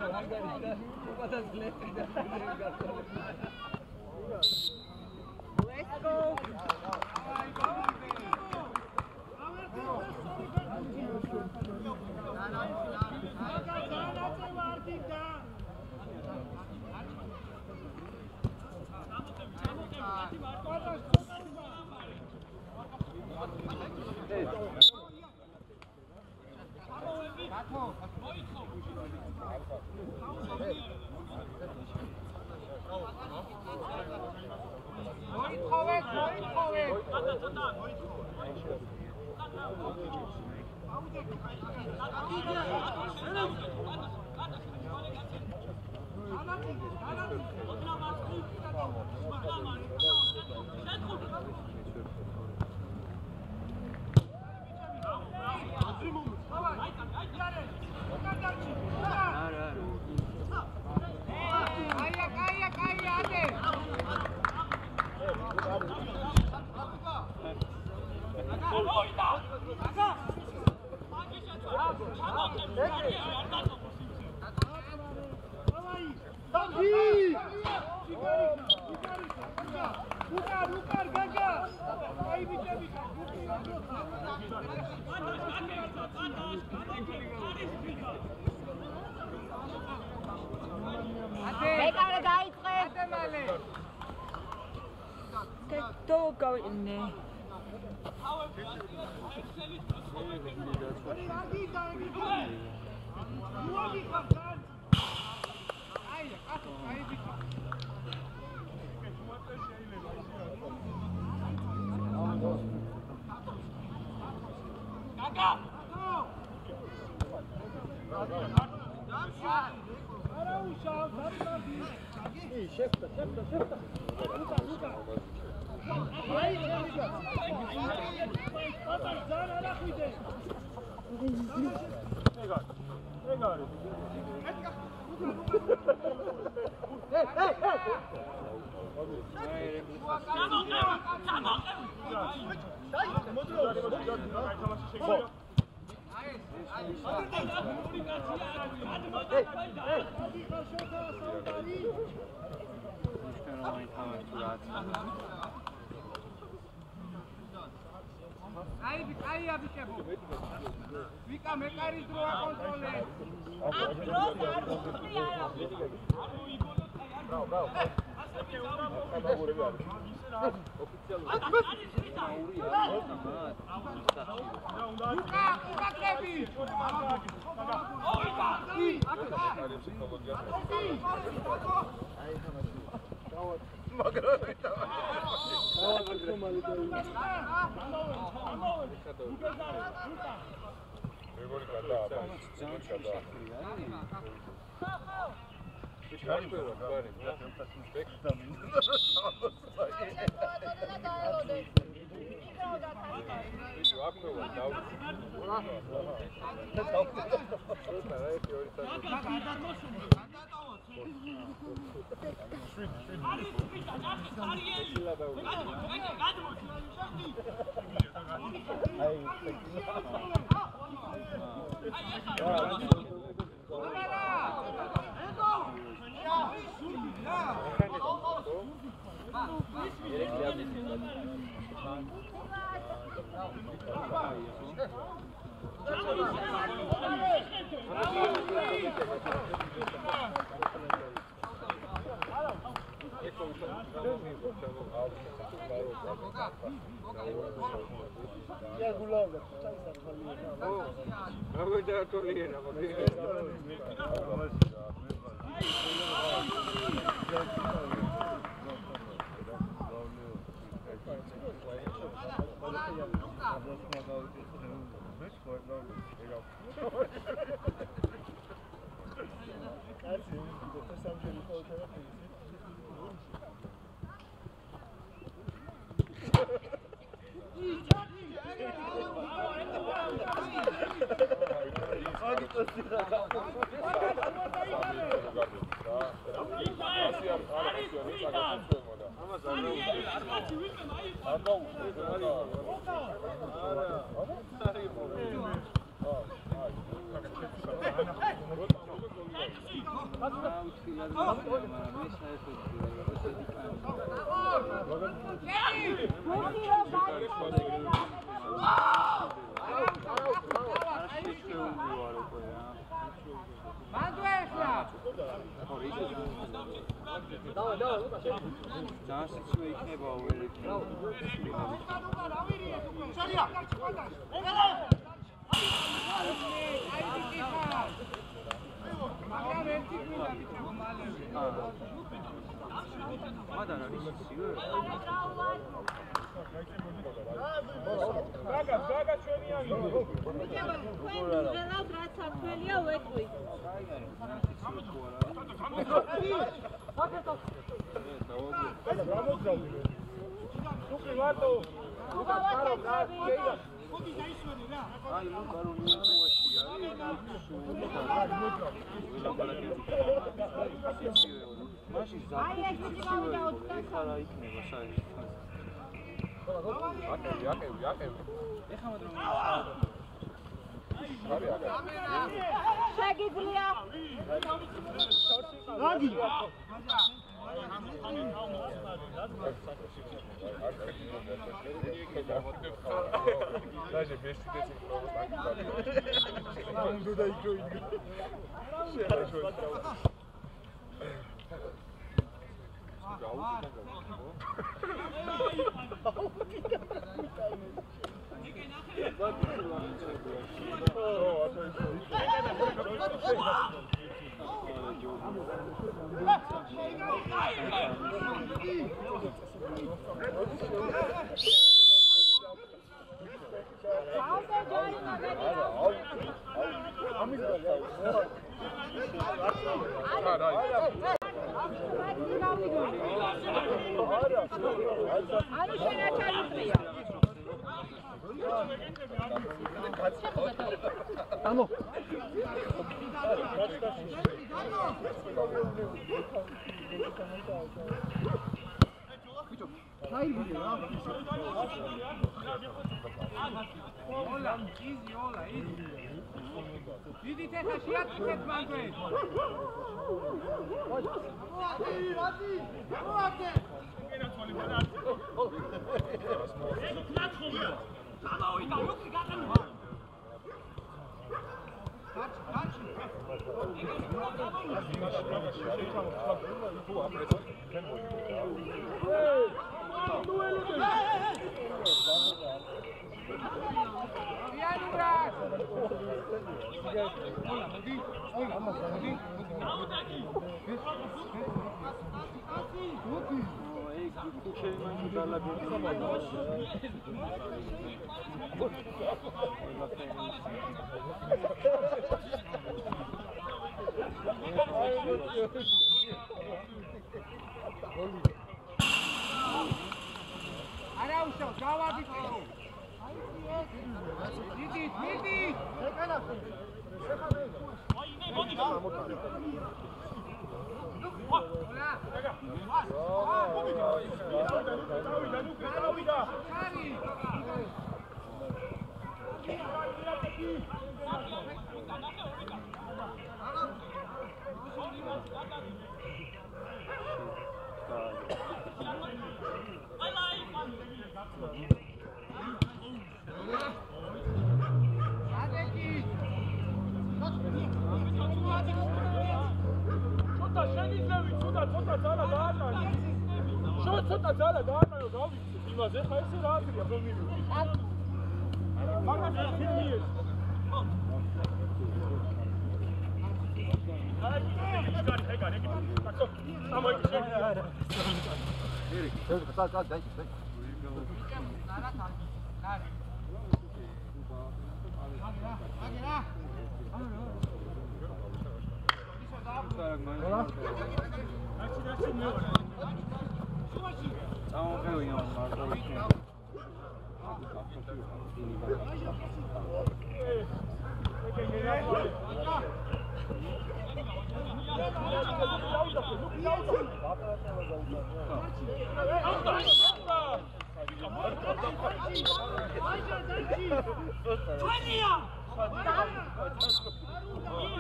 Let's go. Go in there.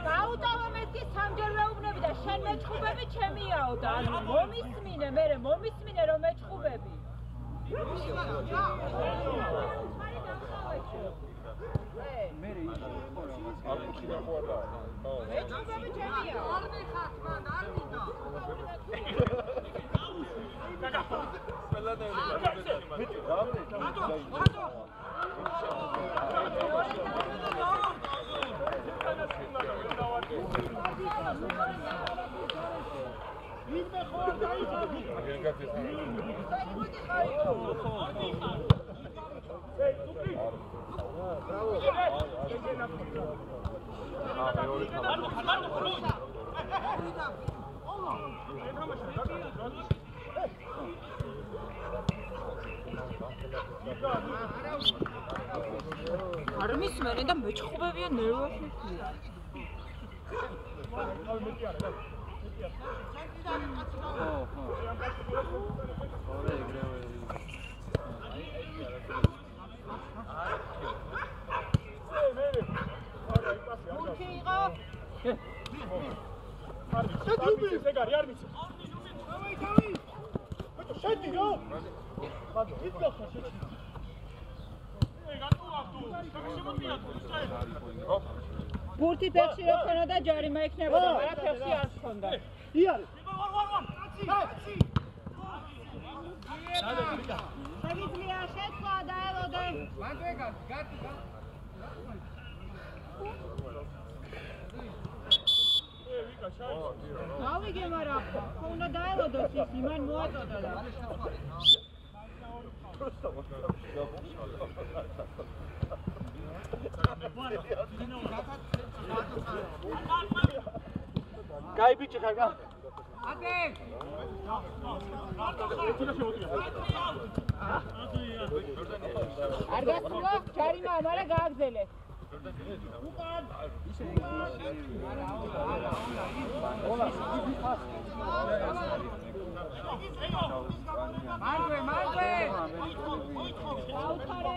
გაუტოვებთ კი სამჯერ ვეუბნები მეჩხუბები ჩემიაო და ანუ მომისმინე მე მომისმინე რომ მეჩხუბები მერე ის არ მუშინა ყוואდა მეჩხუბები ჩემიაო არ მიხარ მან არ მინდა არ მისმენე და მეჩხუბებია ნერვაში ბურთი ფეხში რო ხონოდა ჯარიმა იქნებოდა, მაგრამ ფეხში არ ხონდა. იარე. შეგიძლია შეცვლა და ელოდე. გავიგე, მაგრამ უნდა დაელოდოს ის, იმან მოაწოდა და. Кай бичи ხარგა. აკე არ გასულა, ჯარიმა, მაგრამ გააგზელე. უკან მარგვე გაუთხარე.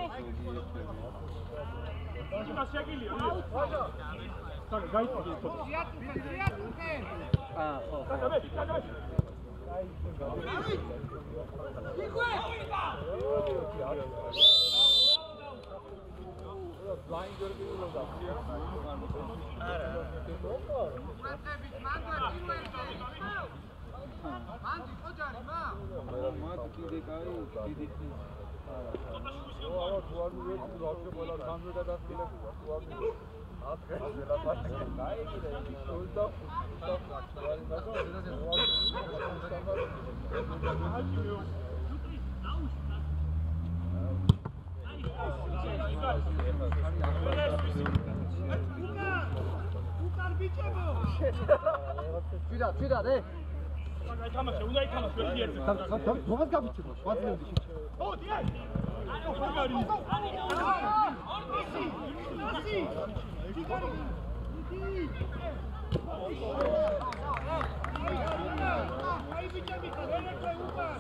Čuda, ne? უნდა ითამაშო ერთი ერთი. Მოხდა გაბიჭო, ვაძლევდი შე. ო, დიახ. მაგარი. აი ბიჭები ხარენე უკან.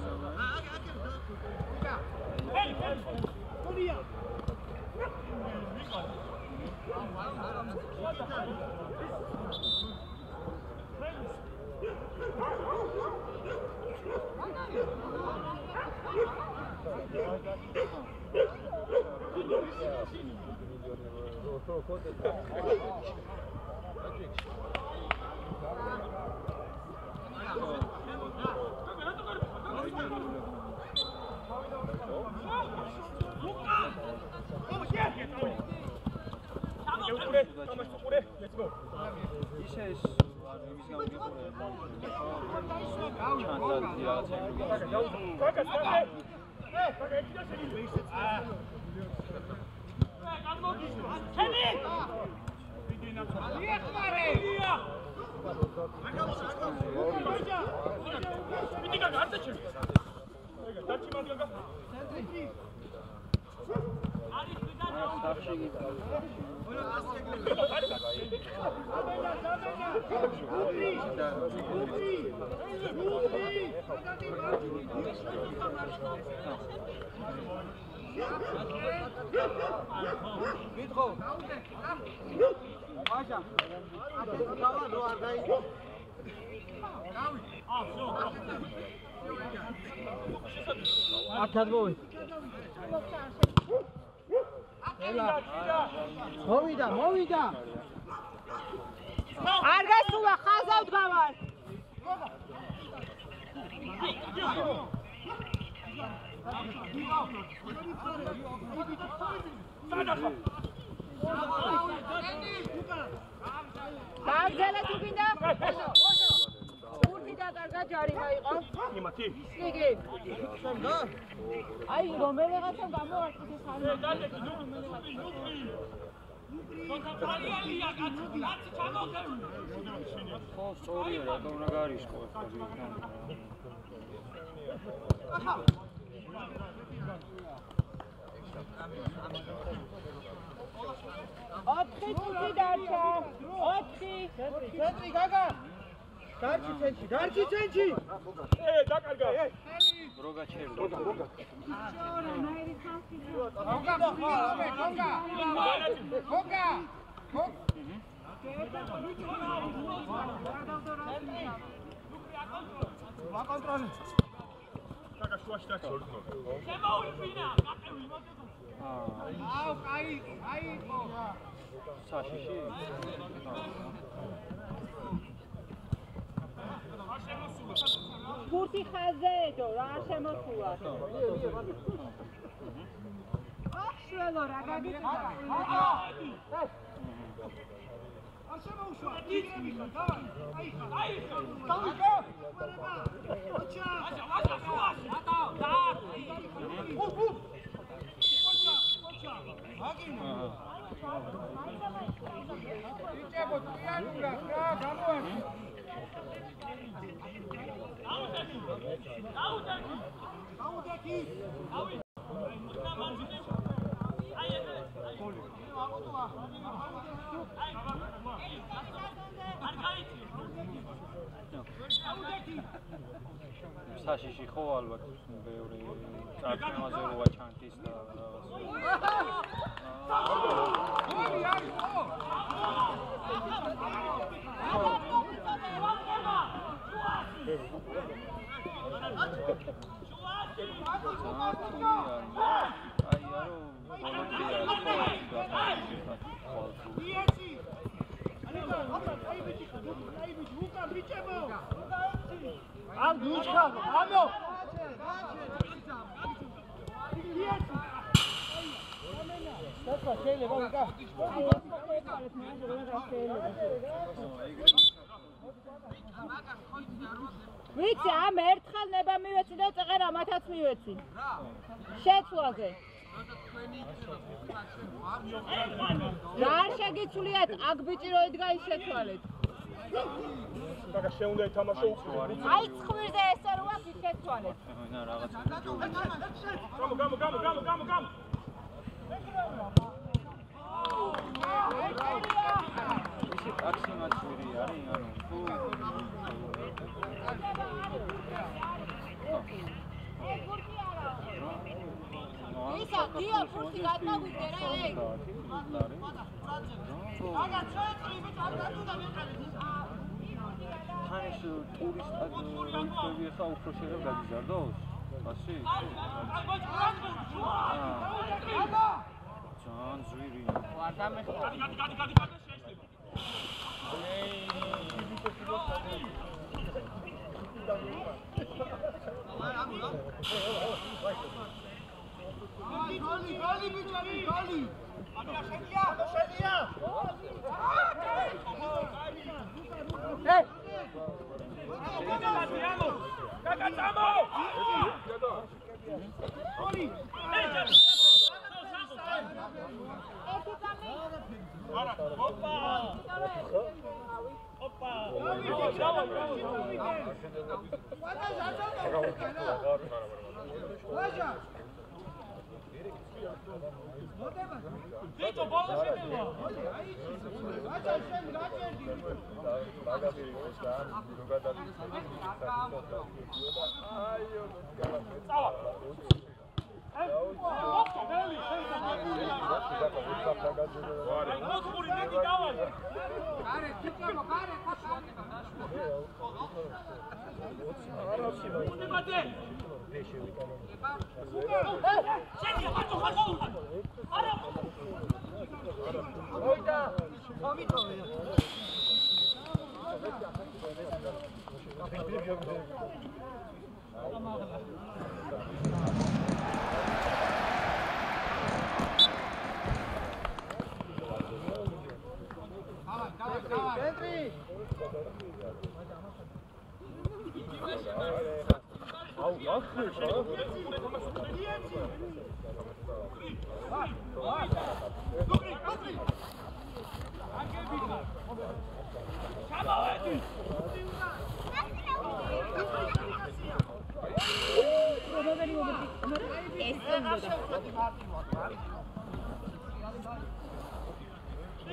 Aja. აქ გადმოვიდ. მოვიდა. არ გასულა, ხაზავთ გავარ. გაგზელე თუ გინდა? ურთი და კარგა ჯარიმა იყო. იმათი. იგი. აი რომელიღაცამ გამოართეს ხარ. ხო, სწორია, რატომ უნდა გარიშყო ეს ოთხი წუთი დარჩა. 4. ცენტრი გაგა. გარჩი ცენტრი. დაკარგა. დროგა ჩერდა. ვაკონტროლე. დაკა შუაში დაწოლო. საშიში. ხუთი ხაზეედო რა შემოსულა. აშველო რა გაგიწევდა. საშიში ხო ალბათ ბევრი წარქმაზე როა ჩანთის და ამ გუშქა, ამო. დაკა შეიძლება ვიკა. ვიცი, ამ ერთხელ ნება მივეცი და წეღერა მათაც მივეცი. შეცვლაზე. რა არ შეგიცვლიათ, აქ ბიჭი რო იდგა ის შეცვალეთ. დაკა შეუნდა ითამაშო უფრო. აი ცხვირზე ესე რო აქ ის შეცვალეთ. და რაღაც გამო. ისი აკსიმაცური არის, ანუ თუ ისა დიო ფურთი გადმოგვიდე რა ე აგა ჩვენი ბიჭი არ გადმოდა მეყრები ხანის ტურისტები ხა უფრო შეიძლება გაგიზარდოს ასე ძალიან ზვირი არ დამეხო გადი გოლი ბიჭები, გოლი. შენია. Vito, bola šedeva!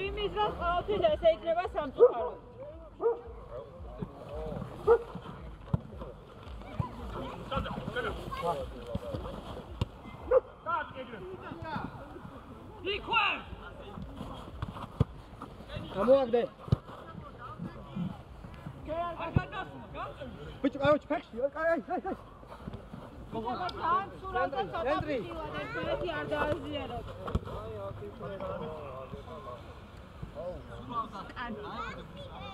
იმის რომ ყოველთვის ესე იქნება სამწუხარო. გამოაგდე. ბიჭო, აი, ფექსი, აი. ძალიან სურათა ცოტა ფივა და ერთი არ დააზიაროთ.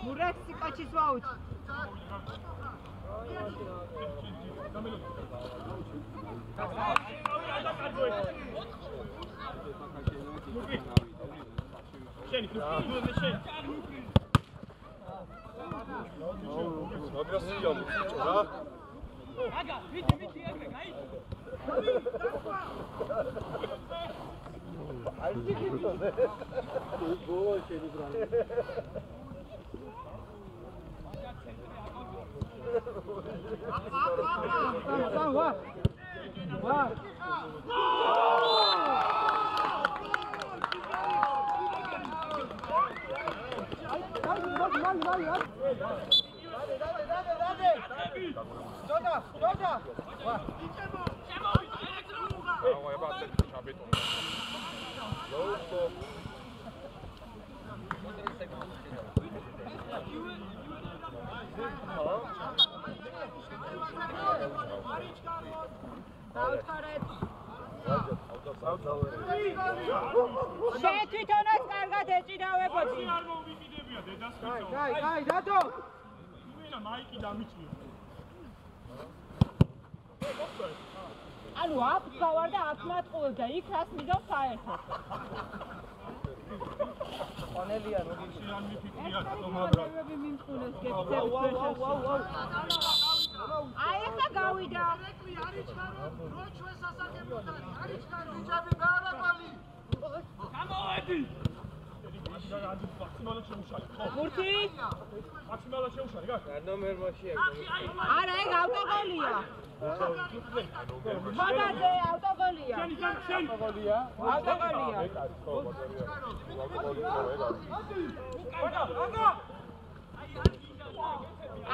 მურექსი კაჩის ვაუჩ. შენი ფუტბოლზე შენ. აგრესია მიჭო რა. აგა, ვიდი, ეგრე, გაი. აი გიქიტოზე. გოლო შენი ბრალი. ვა. შენ თვითონაც კარგად ეჭიდავებოდი. არ მოვიყიდებია დედას ხიცა. გაი, რატო? იმენა მაიკი დამიჭირე. ანუ აქ გავარ და აქ მატყუებ და იქ რას მიდევ საერთოდ. პანელია როგორი შენ მიფიქრია თომაბრა. მიმწყულეს გექცევით აი ახლა გავიდა. გამოვედი. მაქსიმალურად შეუშალე. მურთი? მაქსიმალურად შეუშალე, გას? არა, ეგ ავტოგოლია. მაგაზე ავტოგოლია. შენ. ავტოგოლია.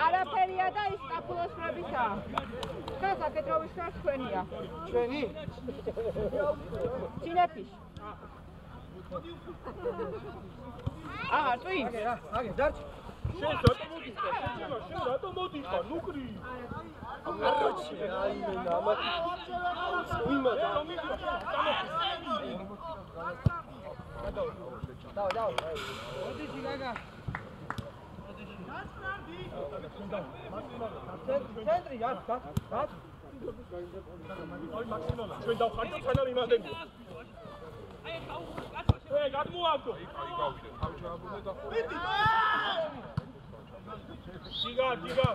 არაფერია და ის კაფულოსრებისაა. და საკეთროვის შარ ჩვენია. ჩვენი? ჩინეთის. წვი? აგე, დარჩ. შენ რატო მოდიხარ? შენ რატო მოდიხარ? ნუკრი. აროჩი, აი მე ამათი. იმადა. დავა. მოდი ჯიგაგა. ცენტრი, გას. აი მაქსიმალურად ჩვენ დავხარჯოთ თანა იმადები. ე გადმოაგდო. აი გავიდე. თავი ჩააბურე და ხო. ჯიგა.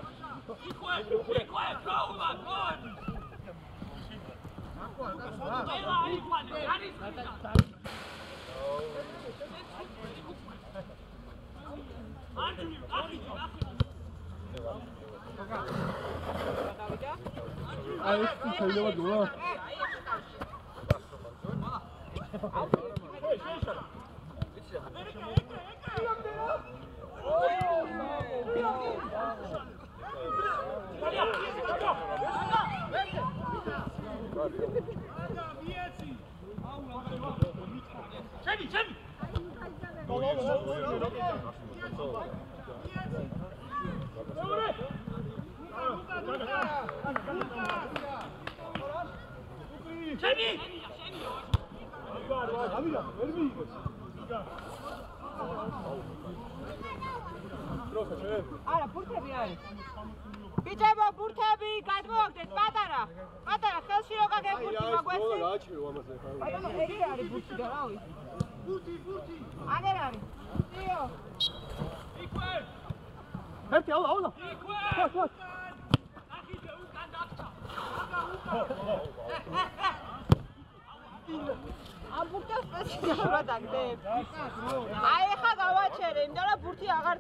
იქვე, გაულა, გოდი. აი ეს შეიძლება გოლა. არა, ბურთები არის. ბიჭებო, ბურთები, გადმოვაგდეთ, პატარა. პატარა, ხელში რო გაგებ ბურთი მაგვეცი. რა აჩვეო ამაზე ხარ? ბატონო, ეგრე არის ბურთი და რა ვიცი. ბურთი. აგერ არის. დიო. ერთი, აულა. ვას. ამ ბურთს სპეციალურად აგდებ. აი ხა გავაჩერე, იმიტომ რომ ბურთი აღარ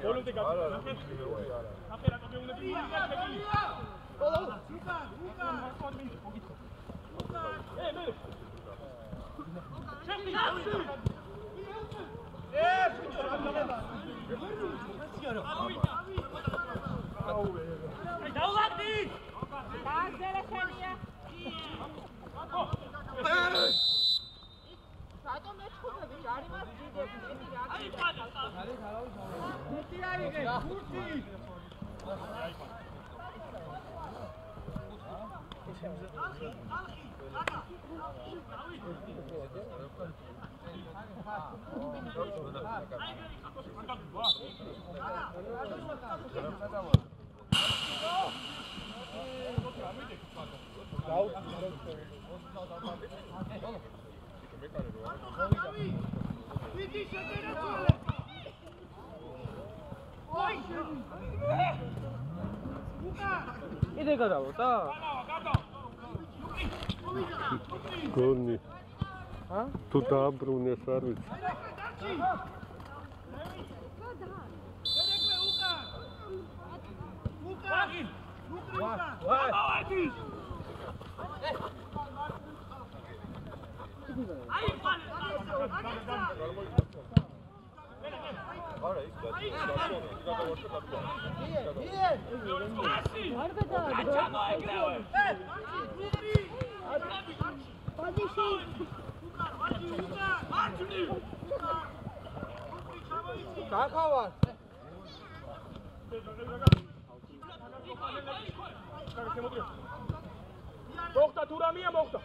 ბოლომდე გადა. აფერა გამეუნები მიიღები. რატომ ეჩხუბები ჯარიმას დიდები იდე გადავოდა? გონი. თუ დააბრუნეს არ ვიცი. Kakava. მოხდა თუ რამეა მოხდა.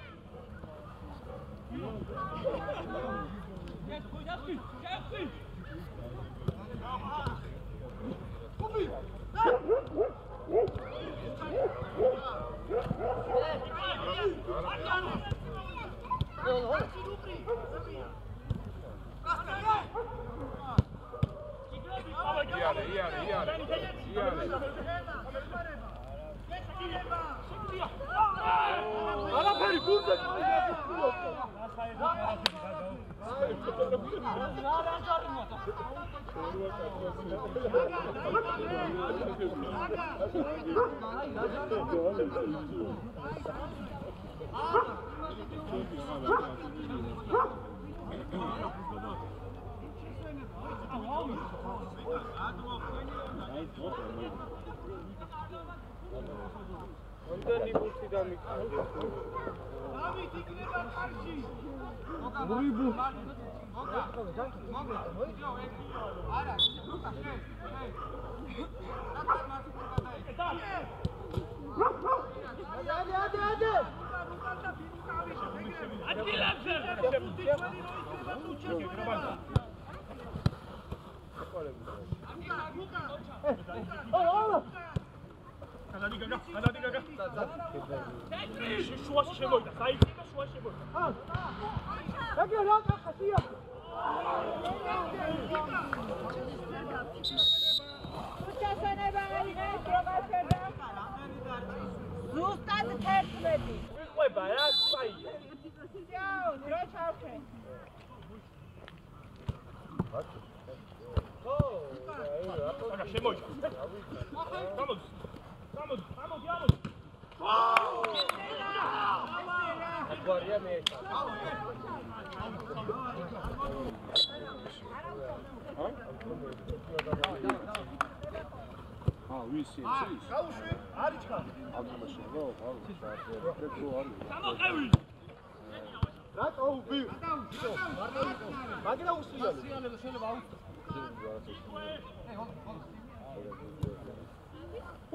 არაფერი გულზე Ამდენი ბურთი დამიკარგე. დავით იქნება კარში. ბრიბუ არა, ლუკა, შე. შუაში შემოვიდა, საიქნება შუაში შემოვიდა. ზუსტად 11. ვიყვება რა, საია. დრო ჩავხე. აკა შემოვიდა. გამოდი. აგვარია მე. ვისი ის? გაუშვი, არიჩქა. აბდულაშენ რო, გამოყევი. რატო უბი? მაგერა უსიალო. შეიძლება აუწყო.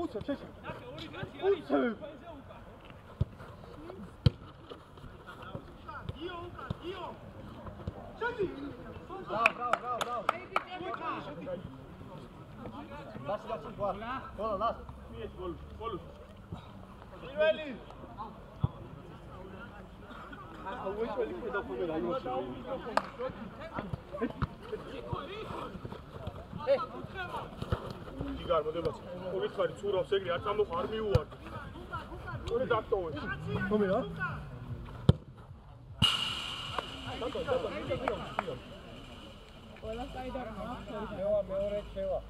უცებ შეჭი. უცებ. იგარ მოდებაც მოგითხარი ცურავს ეგრე არ წამოხ არ მიუვარდი ორი დაქტოვე ხომე რა ყველა საიდან მაქვს მეორე შევა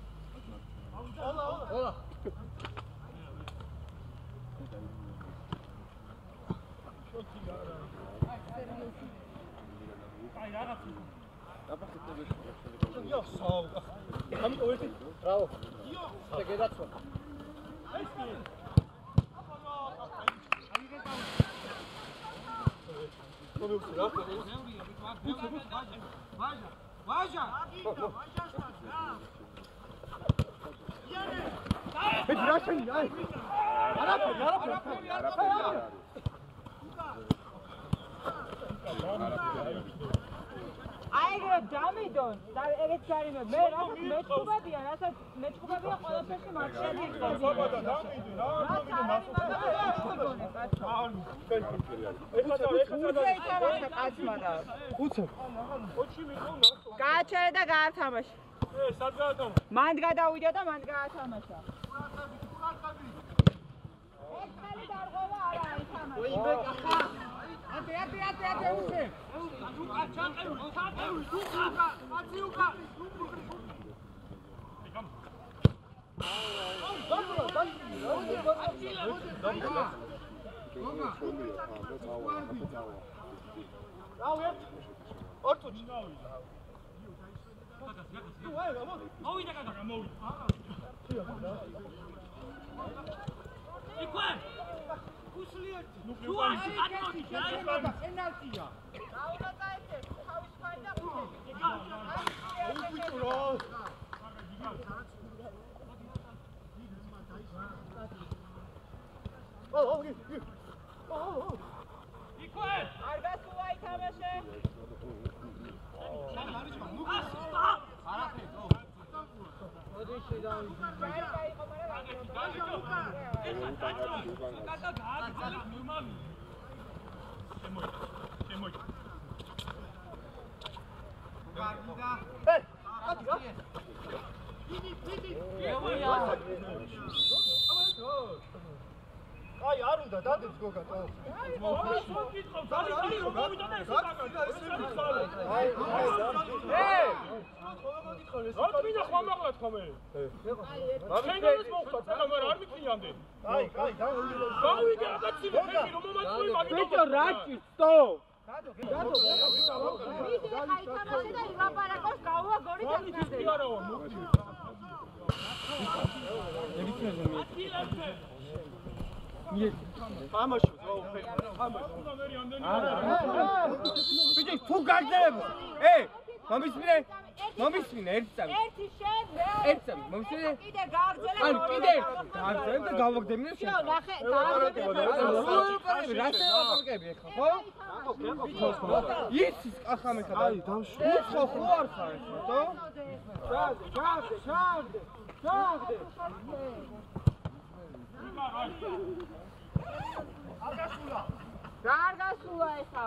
Bravo. Se queda solo. აიგრე დამიდონ და ეგეც გარიმე მე რასაც მეწყობებია ყველაფერში მარცხენა გააჩერე და გაათამაშე მანდ გადავიდა და მანდ გაათამაშა ეს ხელი დარღვევა არა ითამაშა აი არ უნდა დადებს გოგატო ამაში ბიჭი თუ გაგდებ მომისმინე ერთი წამი ერთი წამი მომისმინე კიდე გააგზელე ან კიდე გააგზელე და გავაგდებინე შენ ნახე დააგზელე რასე ვაპარკები ხა ხო ის ახამე ხა აი დავშვი ხო არ ხარ ხო ჩაგდე გარგასულა ეხა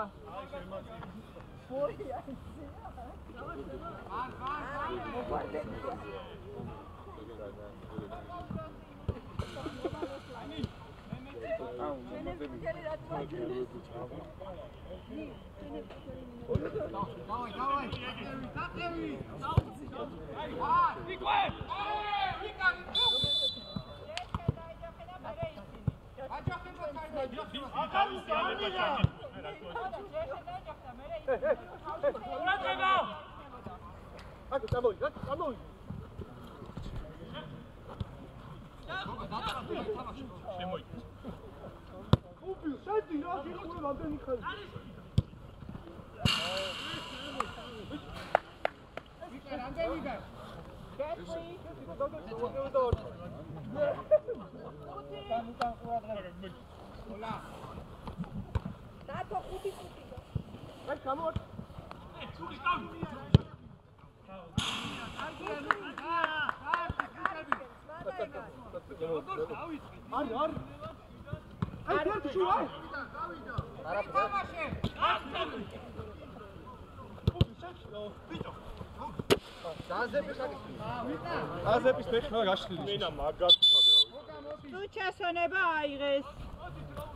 აზების მექნა გაშლილი. მენა მაგას ჩაგრავი. თუ ჩასონება აიღეს.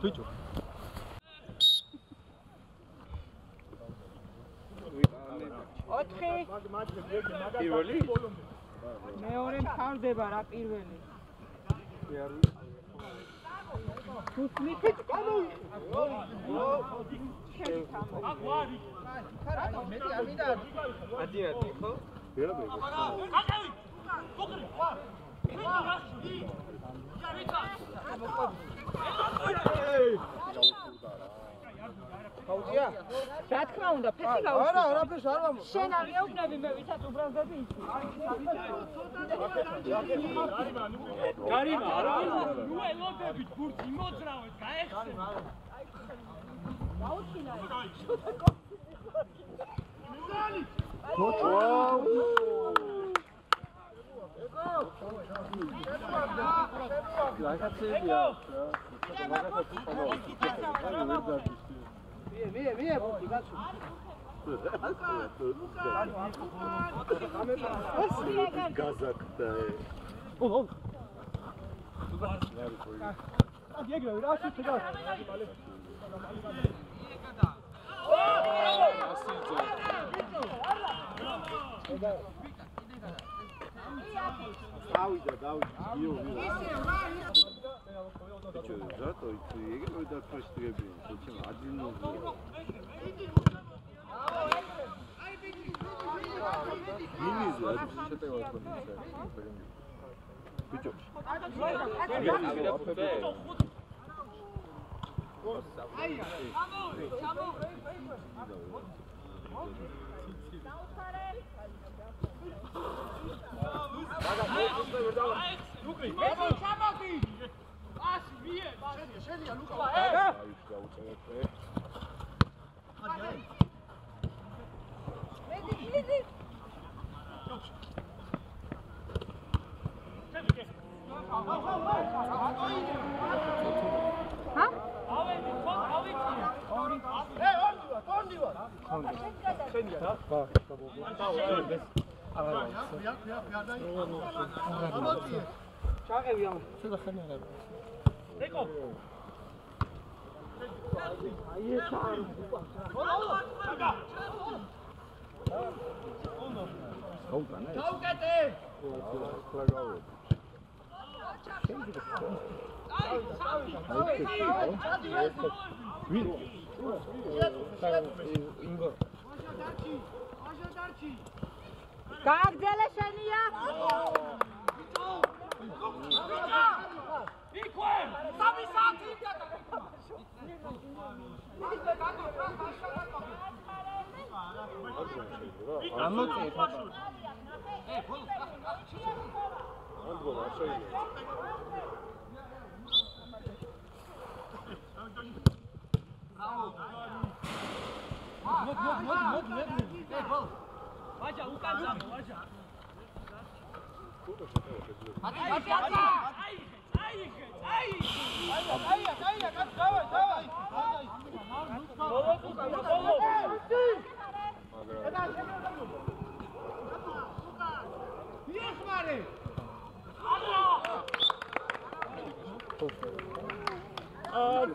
ბიჭო. ოთხი. პირველი? მეორე მთავრდება რა პირველი. რა თქმა უნდა, ფეხი გაუშვი. არა, არაფერს არ ვამო. შენ არ გეუბნები მე ვისაც უბრალდები იცი. გარიმა არა. ნუ ელოდებით გურს იმოძრავეთ, გაეხსენ. გაუჩინა. მie, ბოქი გაცო. გაზაკდა. ეგრევე რა შეიძლება? დავიდა. Что, зато ты игры да постребил. Зачем один нужен? Миниза, что ты вот Ты გააგრძელე შენია.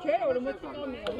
Չէ, որ մտցիկամի է,